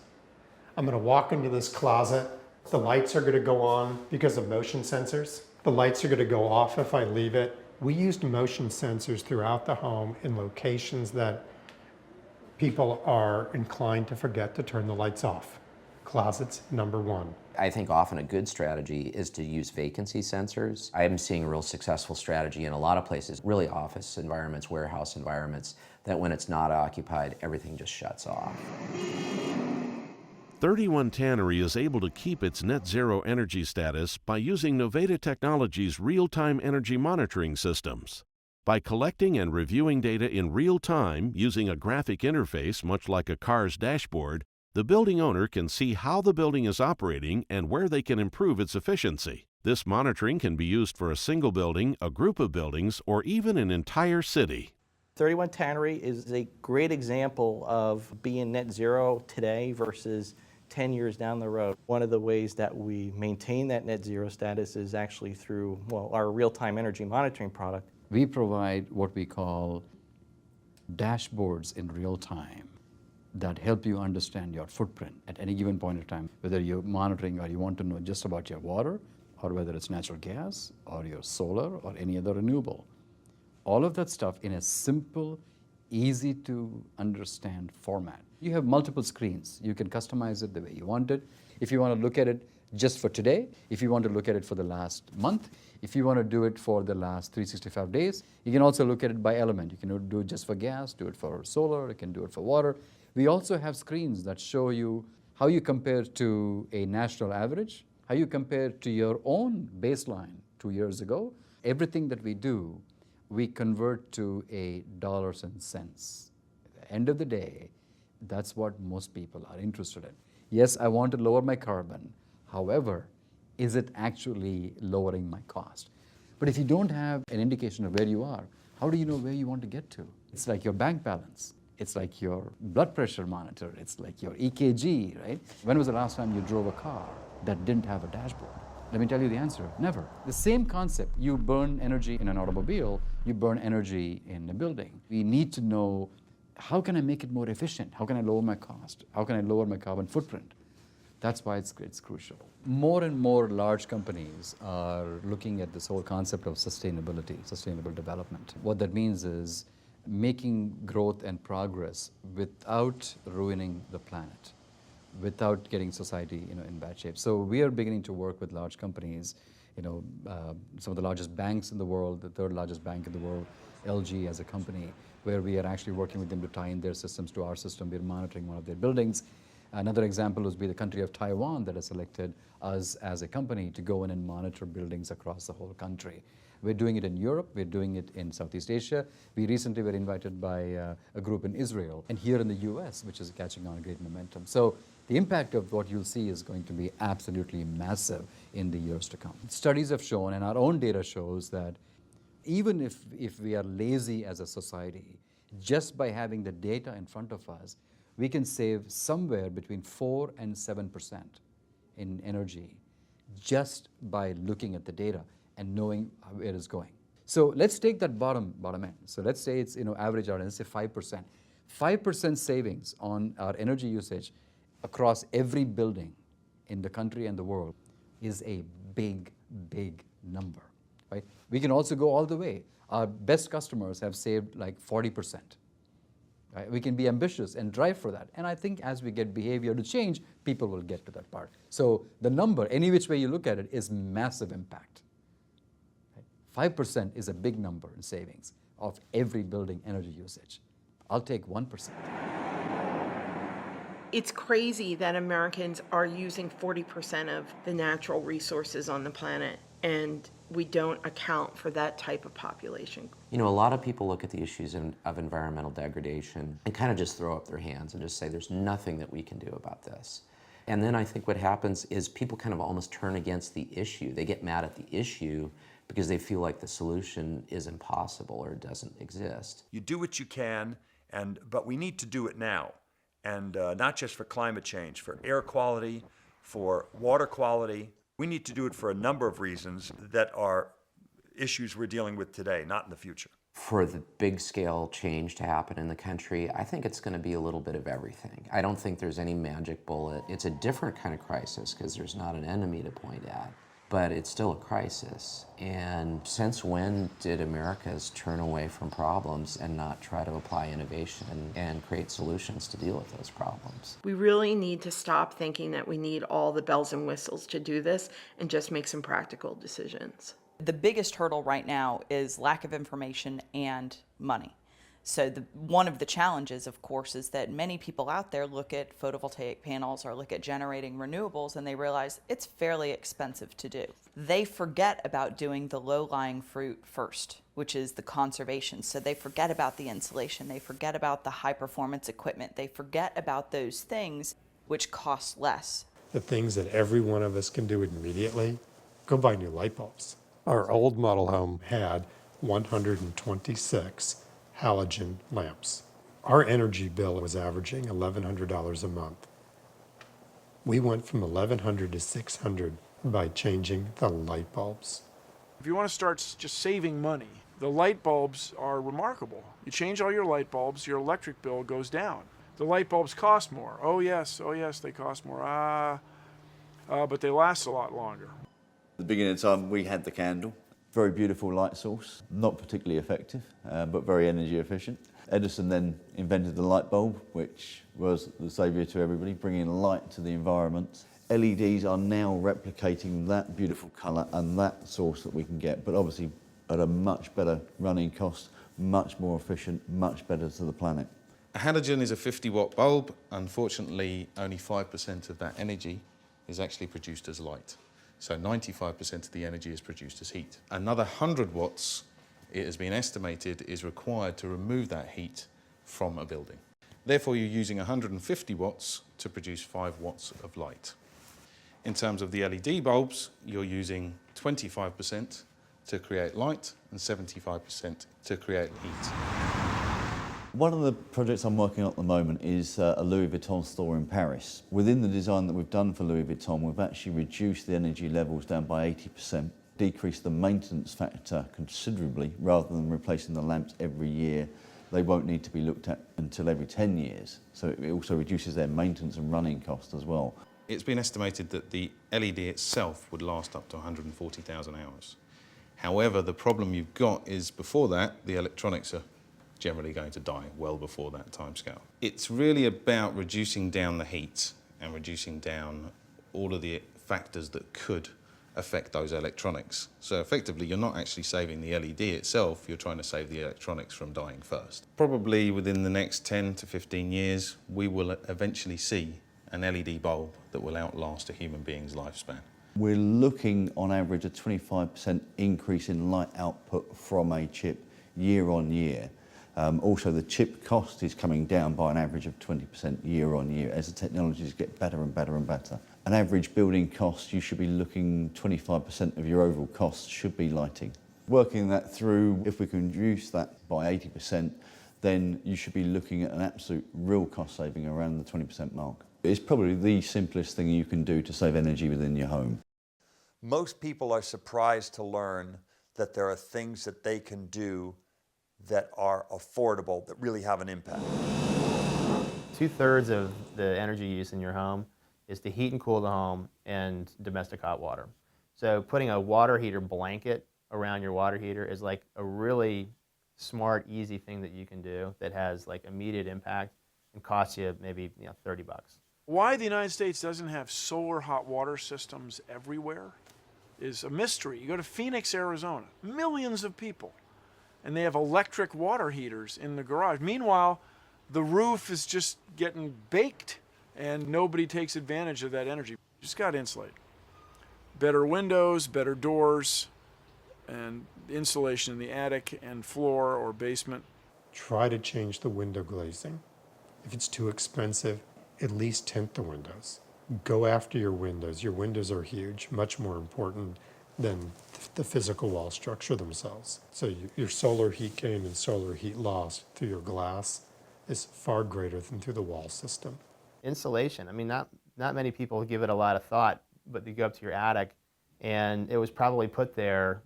I'm going to walk into this closet. The lights are going to go on because of motion sensors. The lights are going to go off if I leave it. We used motion sensors throughout the home in locations that people are inclined to forget to turn the lights off. Closets, number one. I think often a good strategy is to use vacancy sensors. I am seeing a real successful strategy in a lot of places, really office environments, warehouse environments, that when it's not occupied, everything just shuts off. 31 Tannery is able to keep its net zero energy status by using Novata Technologies' real-time energy monitoring systems. By collecting and reviewing data in real time using a graphic interface much like a car's dashboard, the building owner can see how the building is operating and where they can improve its efficiency. This monitoring can be used for a single building, a group of buildings, or even an entire city. 31 Tannery is a great example of being net zero today versus 10 years down the road. One of the ways that we maintain that net zero status is actually through, our real-time energy monitoring product. We provide what we call dashboards in real time that help you understand your footprint at any given point in time, whether you're monitoring or you want to know just about your water or whether it's natural gas, or your solar, or any other renewable. All of that stuff in a simple, easy to understand format. You have multiple screens. You can customize it the way you want it. If you want to look at it just for today, if you want to look at it for the last month, if you want to do it for the last 365 days, you can also look at it by element. You can do it just for gas, do it for solar, you can do it for water. We also have screens that show you how you compare to a national average, how you compare to your own baseline 2 years ago. Everything that we do, we convert to a dollars and cents. At the end of the day, that's what most people are interested in. Yes, I want to lower my carbon. However, is it actually lowering my cost? But if you don't have an indication of where you are, how do you know where you want to get to? It's like your bank balance. It's like your blood pressure monitor. It's like your EKG, right? When was the last time you drove a car that didn't have a dashboard? Let me tell you the answer, never. The same concept, you burn energy in an automobile, you burn energy in a building. We need to know, how can I make it more efficient? How can I lower my cost? How can I lower my carbon footprint? That's why it's crucial. More and more large companies are looking at this whole concept of sustainability, sustainable development. What that means is making growth and progress without ruining the planet, without getting society in bad shape. So we are beginning to work with large companies, some of the largest banks in the world, the third largest bank in the world, LG as a company, where we are actually working with them to tie in their systems to our system. We're monitoring one of their buildings. Another example would be the country of Taiwan that has selected us as a company to go in and monitor buildings across the whole country. We're doing it in Europe, we're doing it in Southeast Asia. We recently were invited by a group in Israel, and here in the US, which is catching on great momentum. So the impact of what you'll see is going to be absolutely massive in the years to come. Studies have shown, and our own data shows, that even if we are lazy as a society, just by having the data in front of us, we can save somewhere between 4 and 7% in energy just by looking at the data and knowing where it is going. So let's take that bottom end. So let's say it's average out, and let's say 5%. 5% savings on our energy usage across every building in the country and the world is a big, big number, right? We can also go all the way. Our best customers have saved like 40%. Right? We can be ambitious and drive for that. And I think as we get behavior to change, people will get to that part. So the number, any which way you look at it, is massive impact. Right? 5% is a big number in savings of every building energy usage. I'll take 1%. It's crazy that Americans are using 40% of the natural resources on the planet, and we don't account for that type of population. A lot of people look at the issues of environmental degradation and kind of just throw up their hands and just say, there's nothing that we can do about this. And then I think what happens is people kind of almost turn against the issue. They get mad at the issue because they feel like the solution is impossible or doesn't exist. You do what you can, but we need to do it now. And not just for climate change, for air quality, for water quality. We need to do it for a number of reasons that are issues we're dealing with today, not in the future. For the big scale change to happen in the country, I think it's going to be a little bit of everything. I don't think there's any magic bullet. It's a different kind of crisis because there's not an enemy to point at, but it's still a crisis. And since when did Americans turn away from problems and not try to apply innovation and create solutions to deal with those problems? We really need to stop thinking that we need all the bells and whistles to do this and just make some practical decisions. The biggest hurdle right now is lack of information and money. So one of the challenges, of course, is that many people out there look at photovoltaic panels or look at generating renewables and they realize it's fairly expensive to do. They forget about doing the low-lying fruit first, which is the conservation. So they forget about the insulation, they forget about the high-performance equipment, they forget about those things which cost less. The things that every one of us can do immediately, go buy new light bulbs. Our old model home had 126 halogen lamps. Our energy bill was averaging $1,100 a month. We went from $1,100 to $600 by changing the light bulbs. If you want to start just saving money, the light bulbs are remarkable. You change all your light bulbs, your electric bill goes down. The light bulbs cost more. Oh yes, they cost more. But they last a lot longer. the beginning of time, we had the candle. Very beautiful light source, not particularly effective, but very energy efficient. Edison then invented the light bulb, which was the saviour to everybody, bringing light to the environment. LEDs are now replicating that beautiful colour and that source that we can get, but obviously at a much better running cost, much more efficient, much better to the planet. A halogen is a 50-watt bulb. Unfortunately, only 5% of that energy is actually produced as light. So 95% of the energy is produced as heat. Another 100 watts, it has been estimated, is required to remove that heat from a building. Therefore, you're using 150 watts to produce 5 watts of light. In terms of the LED bulbs, you're using 25% to create light and 75% to create heat. One of the projects I'm working on at the moment is a Louis Vuitton store in Paris. Within the design that we've done for Louis Vuitton, we've actually reduced the energy levels down by 80%, decreased the maintenance factor considerably. Rather than replacing the lamps every year, they won't need to be looked at until every 10 years. So it also reduces their maintenance and running cost as well. It's been estimated that the LED itself would last up to 140,000 hours. However, the problem you've got is before that, the electronics are generally going to die well before that timescale. It's really about reducing down the heat and reducing down all of the factors that could affect those electronics. So effectively, you're not actually saving the LED itself, you're trying to save the electronics from dying first. Probably within the next 10 to 15 years, we will eventually see an LED bulb that will outlast a human being's lifespan. We're looking on average a 25% increase in light output from a chip year on year. Also, the chip cost is coming down by an average of 20% year on year as the technologies get better and better and better. An average building cost, you should be looking 25% of your overall costs should be lighting. Working that through, if we can reduce that by 80%, then you should be looking at an absolute real cost saving around the 20% mark. It's probably the simplest thing you can do to save energy within your home. Most people are surprised to learn that there are things that they can do that are affordable, that really have an impact. 2/3 of the energy use in your home is to heat and cool the home and domestic hot water. So putting a water heater blanket around your water heater is like a really smart, easy thing that you can do that has like immediate impact and costs you maybe $30. Why the United States doesn't have solar hot water systems everywhere is a mystery. You go to Phoenix, Arizona, millions of people, and they have electric water heaters in the garage. Meanwhile, the roof is just getting baked and nobody takes advantage of that energy. You just got to insulate. Better windows, better doors, and insulation in the attic and floor or basement. Try to change the window glazing. If it's too expensive, at least tint the windows. Go after your windows. Your windows are huge, much more important than the physical wall structure themselves. So your solar heat gain and solar heat loss through your glass is far greater than through the wall system. Insulation, I mean, not many people give it a lot of thought, but you go up to your attic and it was probably put there,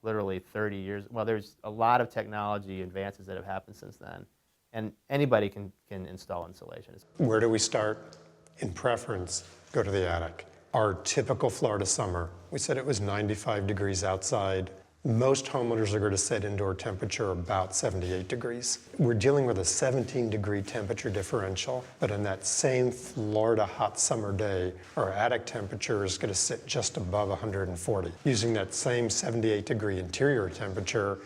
literally 30 years. Well, there's a lot of technology advances that have happened since then, and anybody can install insulation. Where do we start? In preference, go to the attic. Our typical Florida summer, we said it was 95 degrees outside. Most homeowners are going to set indoor temperature about 78 degrees. We're dealing with a 17-degree temperature differential, but in that same Florida hot summer day, our attic temperature is going to sit just above 140. Using that same 78-degree interior temperature,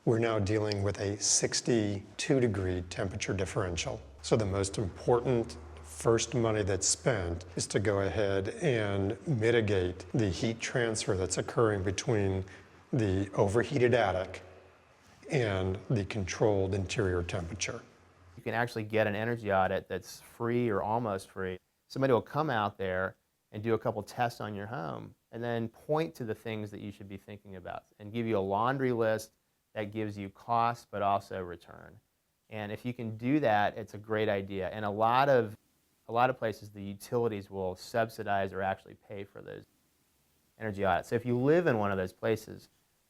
we're now dealing with a 62-degree temperature differential. So the most important first money that's spent is to go ahead and mitigate the heat transfer that's occurring between the overheated attic and the controlled interior temperature. You can actually get an energy audit that's free or almost free. Somebody will come out there and do a couple tests on your home and then point to the things that you should be thinking about and give you a laundry list that gives you cost but also return. And if you can do that, it's a great idea. And a lot of places, the utilities will subsidize or actually pay for those energy audits. So if you live in one of those places,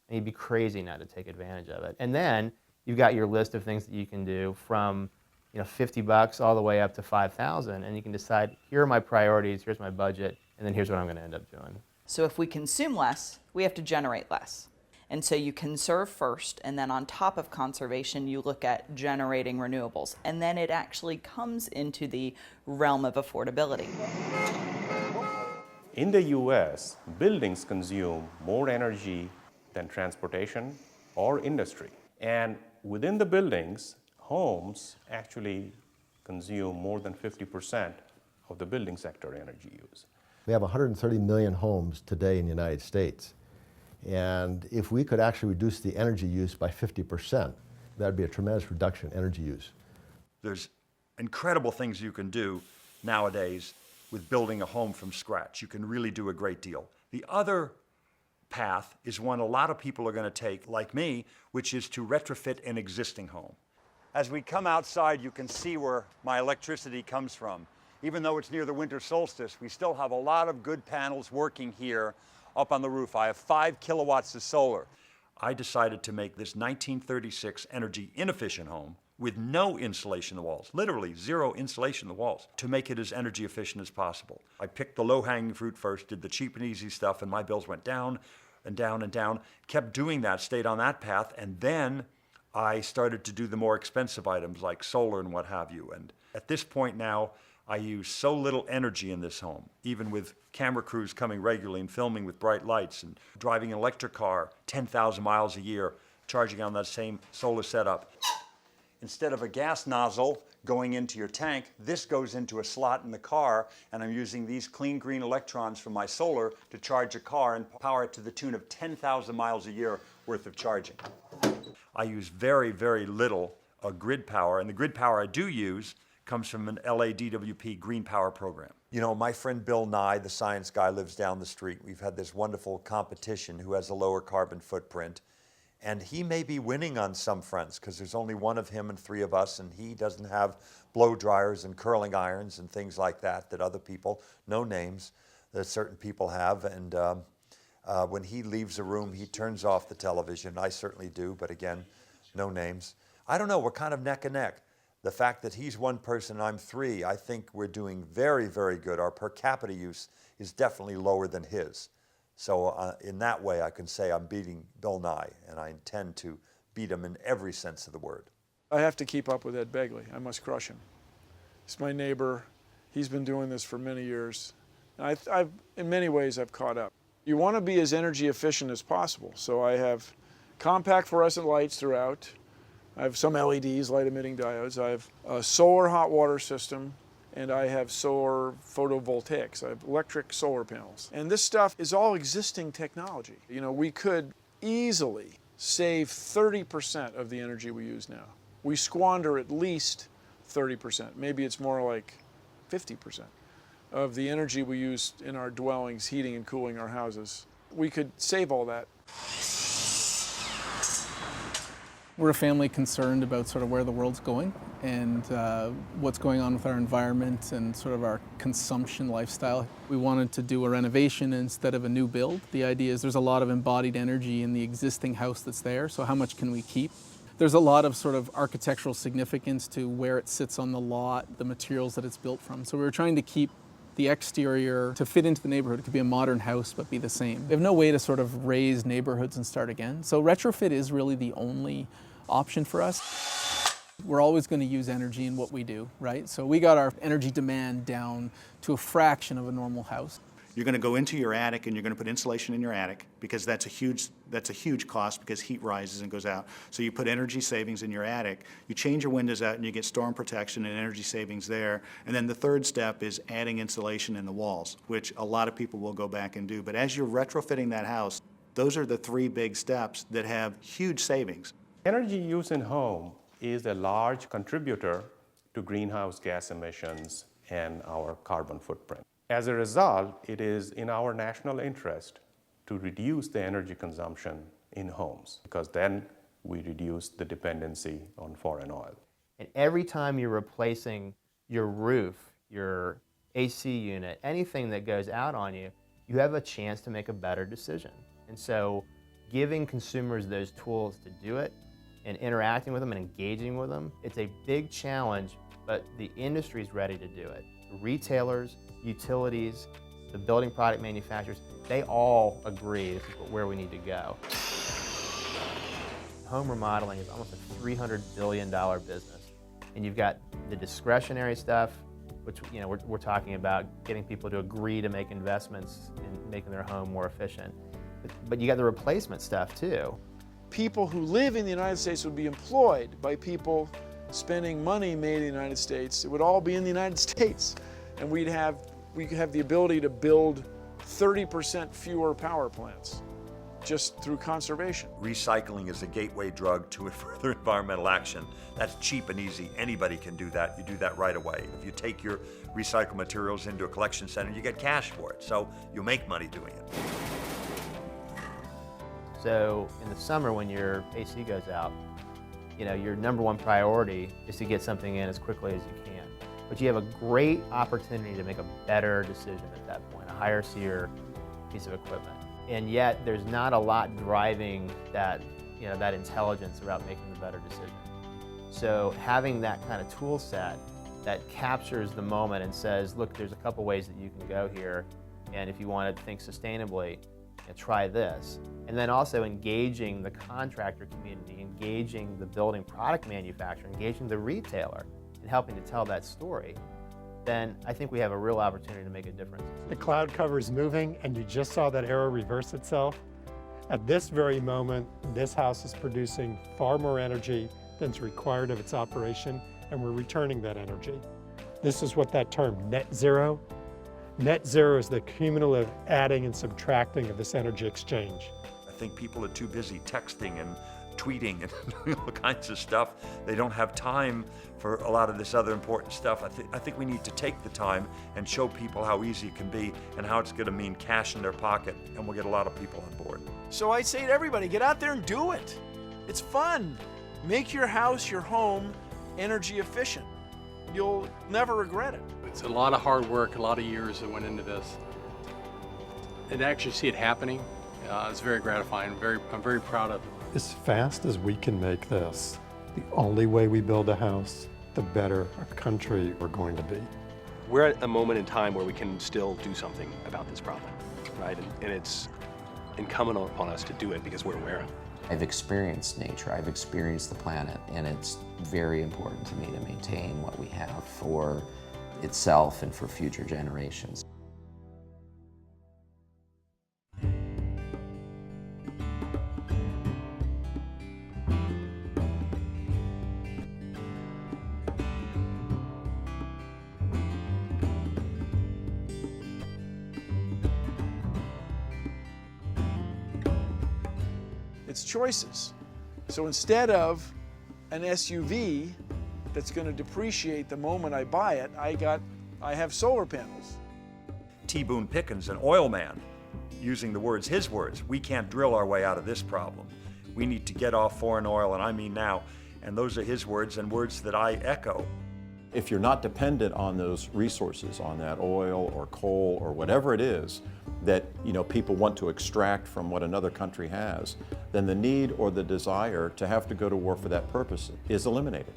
and you'd be crazy not to take advantage of it. And then you've got your list of things that you can do from $50 all the way up to $5,000, and you can decide, here are my priorities, here's my budget, and then here's what I'm going to end up doing. So if we consume less, we have to generate less. And so you conserve first, and then on top of conservation, you look at generating renewables. And then it actually comes into the realm of affordability. In the US, buildings consume more energy than transportation or industry. And within the buildings, homes actually consume more than 50% of the building sector energy use. We have 130 million homes today in the United States. And if we could actually reduce the energy use by 50%, that'd be a tremendous reduction in energy use. There's incredible things you can do nowadays with building a home from scratch. You can really do a great deal. The other path is one a lot of people are going to take, like me, which is to retrofit an existing home. As we come outside, you can see where my electricity comes from. Even though it's near the winter solstice, we still have a lot of good panels working here up on the roof. I have 5 kilowatts of solar. I decided to make this 1936 energy inefficient home with no insulation in the walls, literally zero insulation in the walls, to make it as energy efficient as possible. I picked the low-hanging fruit first, did the cheap and easy stuff, and my bills went down and down and down. Kept doing that, stayed on that path, and then I started to do the more expensive items like solar and what have you. And at this point now, I use so little energy in this home, even with camera crews coming regularly and filming with bright lights and driving an electric car 10,000 miles a year, charging on that same solar setup. Instead of a gas nozzle going into your tank, this goes into a slot in the car, and I'm using these clean green electrons from my solar to charge a car and power it to the tune of 10,000 miles a year worth of charging. I use very, very little grid power, and the grid power I do use comes from an LADWP green power program. You know, my friend Bill Nye, the science guy, lives down the street. We've had this wonderful competition who has a lower carbon footprint. And he may be winning on some fronts because there's only one of him and 3 of us, and he doesn't have blow dryers and curling irons and things like that other people, no names, that certain people have. And when he leaves a room, he turns off the television. I certainly do, but again, no names. I don't know, we're kind of neck and neck. The fact that he's 1 person and I'm 3, I think we're doing very, very good. Our per capita use is definitely lower than his. So in that way, I can say I'm beating Bill Nye, and I intend to beat him in every sense of the word. I have to keep up with Ed Begley. I must crush him. He's my neighbor. He's been doing this for many years. And in many ways, I've caught up. You want to be as energy efficient as possible. So I have compact fluorescent lights throughout. I have some LEDs, light emitting diodes. I have a solar hot water system, and I have solar photovoltaics. I have electric solar panels. And this stuff is all existing technology. You know, we could easily save 30% of the energy we use now. We squander at least 30%. Maybe it's more like 50% of the energy we use in our dwellings, heating and cooling our houses. We could save all that. We're a family concerned about sort of where the world's going and what's going on with our environment and sort of our consumption lifestyle. We wanted to do a renovation instead of a new build. The idea is there's a lot of embodied energy in the existing house that's there, so how much can we keep? There's a lot of sort of architectural significance to where it sits on the lot, the materials that it's built from. So we were trying to keep the exterior to fit into the neighborhood. It could be a modern house, but be the same. We have no way to sort of raise neighborhoods and start again. So retrofit is really the only option for us. We're always going to use energy in what we do, right? So we got our energy demand down to a fraction of a normal house. You're going to go into your attic and you're going to put insulation in your attic because that's a huge cost because heat rises and goes out. So you put energy savings in your attic. You change your windows out and you get storm protection and energy savings there. And then the third step is adding insulation in the walls, which a lot of people will go back and do. But as you're retrofitting that house, those are the 3 big steps that have huge savings. Energy use in home is a large contributor to greenhouse gas emissions and our carbon footprint. As a result, it is in our national interest to reduce the energy consumption in homes, because then we reduce the dependency on foreign oil. And every time you're replacing your roof, your AC unit, anything that goes out on you, you have a chance to make a better decision. And so giving consumers those tools to do it and interacting with them and engaging with them, it's a big challenge, but the industry's ready to do it. Retailers, utilities, the building product manufacturers, they all agree this is where we need to go. Home remodeling is almost a $300 billion business. And you've got the discretionary stuff, which we're talking about getting people to agree to make investments in making their home more efficient. But you got the replacement stuff too. People who live in the United States would be employed by people spending money made in the United States. It would all be in the United States. And we could have the ability to build 30% fewer power plants just through conservation. Recycling is a gateway drug to further environmental action. That's cheap and easy. Anybody can do that. You do that right away. If you take your recycled materials into a collection center, you get cash for it. So you'll make money doing it. So in the summer when your AC goes out, your number one priority is to get something in as quickly as you can. But you have a great opportunity to make a better decision at that point, a higher SEER piece of equipment. And yet there's not a lot driving that, that intelligence about making the better decision. So having that kind of tool set that captures the moment and says, look, there's a couple ways that you can go here, and if you want to think sustainably, try this. And then also engaging the contractor community, engaging the building product manufacturer, engaging the retailer, and helping to tell that story, then I think we have a real opportunity to make a difference. The cloud cover is moving, and you just saw that arrow reverse itself. At this very moment, this house is producing far more energy than is required of its operation, and we're returning that energy. This is what that term, net zero. Net zero is the cumulative adding and subtracting of this energy exchange. I think people are too busy texting and tweeting and doing all kinds of stuff. They don't have time for a lot of this other important stuff. I think we need to take the time and show people how easy it can be and how it's going to mean cash in their pocket, and we'll get a lot of people on board. So I say to everybody, get out there and do it. It's fun. Make your house, your home, energy efficient. You'll never regret it. It's a lot of hard work, a lot of years that went into this. And to actually see it happening is very gratifying. I'm very proud of it. As fast as we can make this, the only way we build a house, the better a country we're going to be. We're at a moment in time where we can still do something about this problem, right? And it's incumbent upon us to do it because we're aware of it. I've experienced nature, I've experienced the planet, and it's very important to me to maintain what we have for itself and for future generations. It's choices. So instead of an SUV that's going to depreciate the moment I buy it, I have solar panels. T. Boone Pickens, an oil man, using his words, we can't drill our way out of this problem. We need to get off foreign oil, and I mean now. And those are his words and words that I echo. If you're not dependent on those resources, on that oil or coal or whatever it is that people want to extract from what another country has, then the need or the desire to have to go to war for that purpose is eliminated.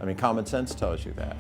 I mean, common sense tells you that.